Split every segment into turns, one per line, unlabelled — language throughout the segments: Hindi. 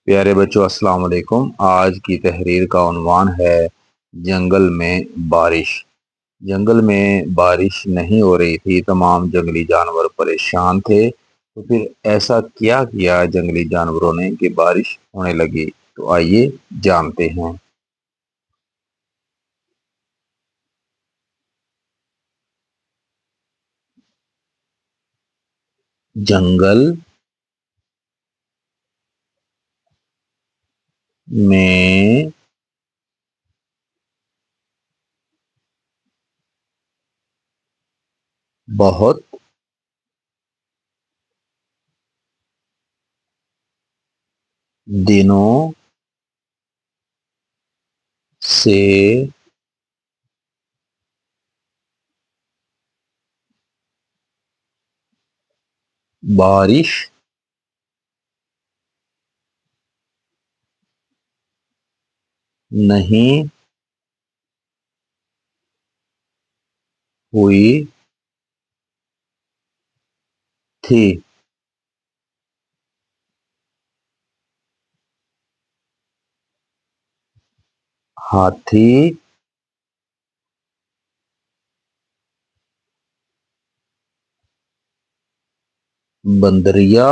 प्यारे बच्चों, अस्सलाम वालेकुम। आज की तहरीर का उन्वान है जंगल में बारिश। जंगल में बारिश नहीं हो रही थी, तमाम जंगली जानवर परेशान थे। तो फिर ऐसा क्या किया जंगली जानवरों ने कि बारिश होने लगी? तो आइए जानते हैं। जंगल में बहुत दिनों से बारिश नहीं हुई थी। हाथी, बंदरिया,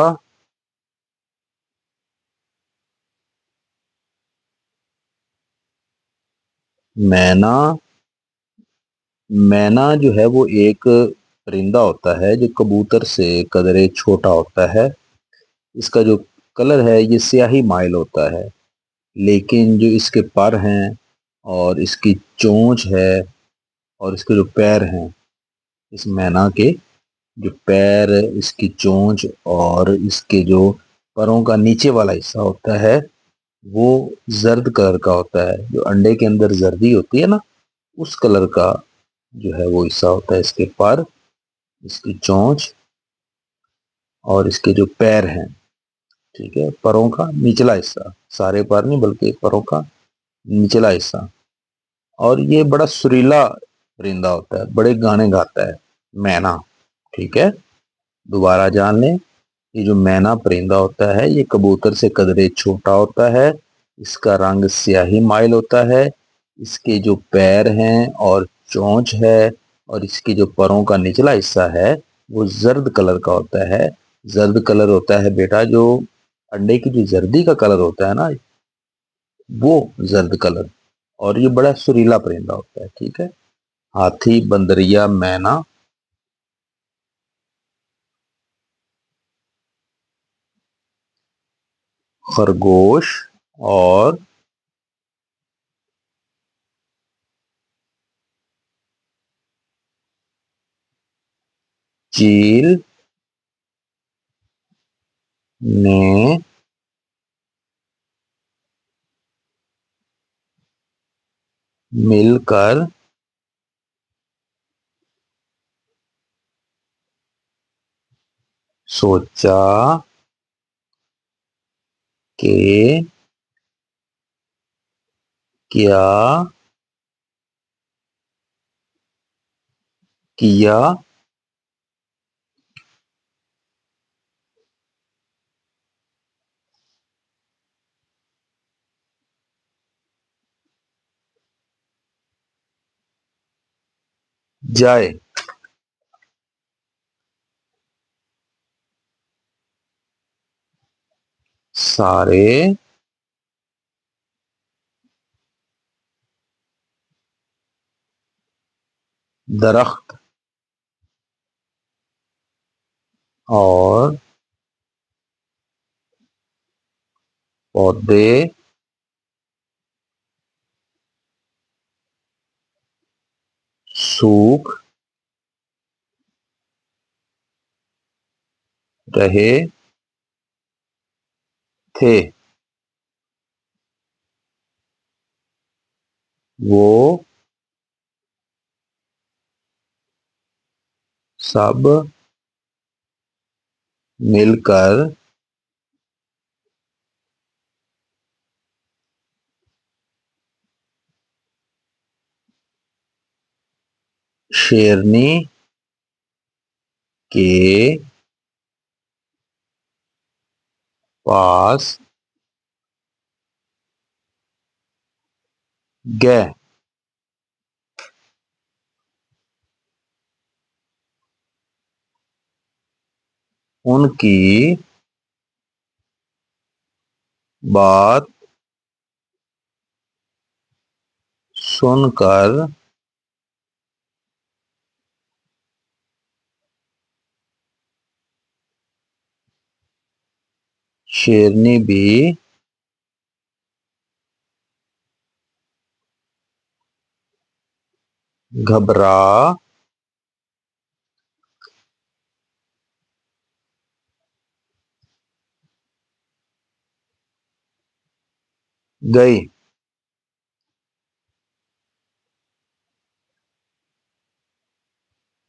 मैना। मैना जो है वो एक परिंदा होता है जो कबूतर से कदरे छोटा होता है। इसका जो कलर है ये स्याही माइल होता है, लेकिन जो इसके पर हैं और इसकी चोंच है और इसके जो पैर हैं, इस मैना के जो पैर, इसकी चोंच और इसके जो पैरों का नीचे वाला हिस्सा होता है वो जर्द कलर का होता है। जो अंडे के अंदर जर्दी होती है ना, उस कलर का जो है वो हिस्सा होता है इसके पर, इसकी चोंच और इसके जो पैर हैं। ठीक है, पैरों का निचला हिस्सा, सारे पैर नहीं बल्कि पैरों का निचला हिस्सा। और ये बड़ा सुरीला परिंदा होता है, बड़े गाने गाता है, मैना। ठीक है, दोबारा जान लें। ये जो मैना परिंदा होता है ये कबूतर से कदरे छोटा होता है। इसका रंग स्याही माइल होता है। इसके जो पैर हैं और चोंच है और इसकी जो पैरों का निचला हिस्सा है वो जर्द कलर का होता है। जर्द कलर होता है बेटा, जो अंडे की जो जर्दी का कलर होता है ना, वो जर्द कलर। और ये बड़ा सुरीला परिंदा होता है। ठीक है, हाथी, बंदरिया, मैना, खरगोश और चील ने मिलकर सोचा कि क्या किया जाए। सारे दरख्त और पौधे सूख रहे थे। वो सब मिलकर शेरनी के पास ग, उनकी बात सुनकर शेरनी भी घबरा गई।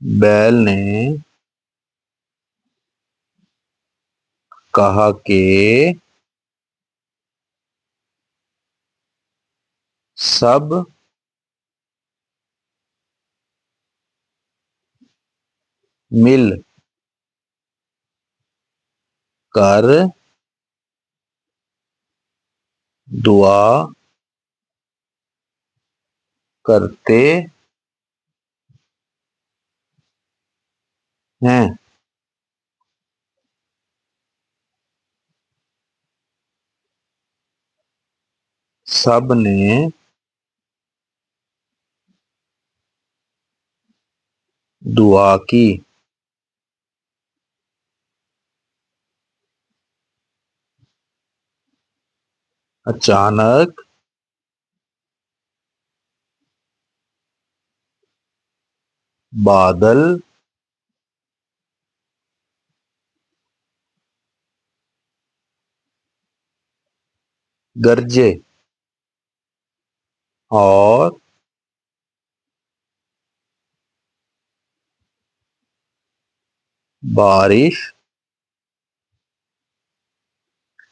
बैल ने कहा कि सब मिल कर दुआ करते हैं। सब ने दुआ की। अचानक बादल गरजे और बारिश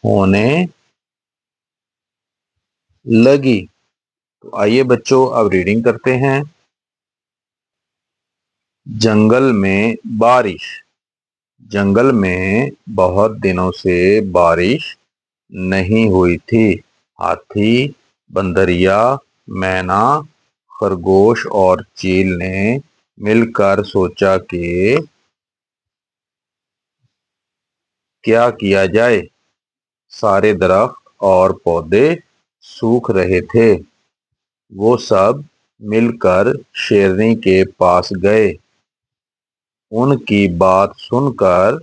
होने लगी। तो आइए बच्चों अब रीडिंग करते हैं। जंगल में बारिश। जंगल में बहुत दिनों से बारिश नहीं हुई थी। हाथी, बंदरिया, मैना, खरगोश और चील ने मिलकर सोचा कि क्या किया जाए। सारे दरख्त और पौधे सूख रहे थे। वो सब मिलकर शेरनी के पास गए। उनकी बात सुनकर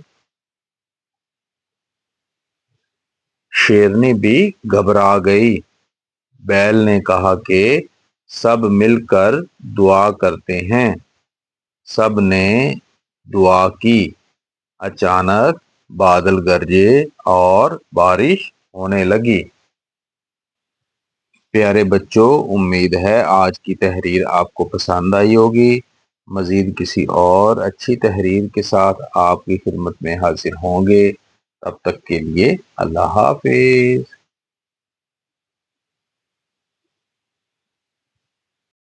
शेरनी भी घबरा गई। बैल ने कहा कि सब मिलकर दुआ करते हैं। सब ने दुआ की। अचानक बादल गरजे और बारिश होने लगी। प्यारे बच्चों, उम्मीद है आज की तहरीर आपको पसंद आई होगी। मज़ीद किसी और अच्छी तहरीर के साथ आपकी खिदमत में हाजिर होंगे। तब तक के लिए अल्लाह हाफिज।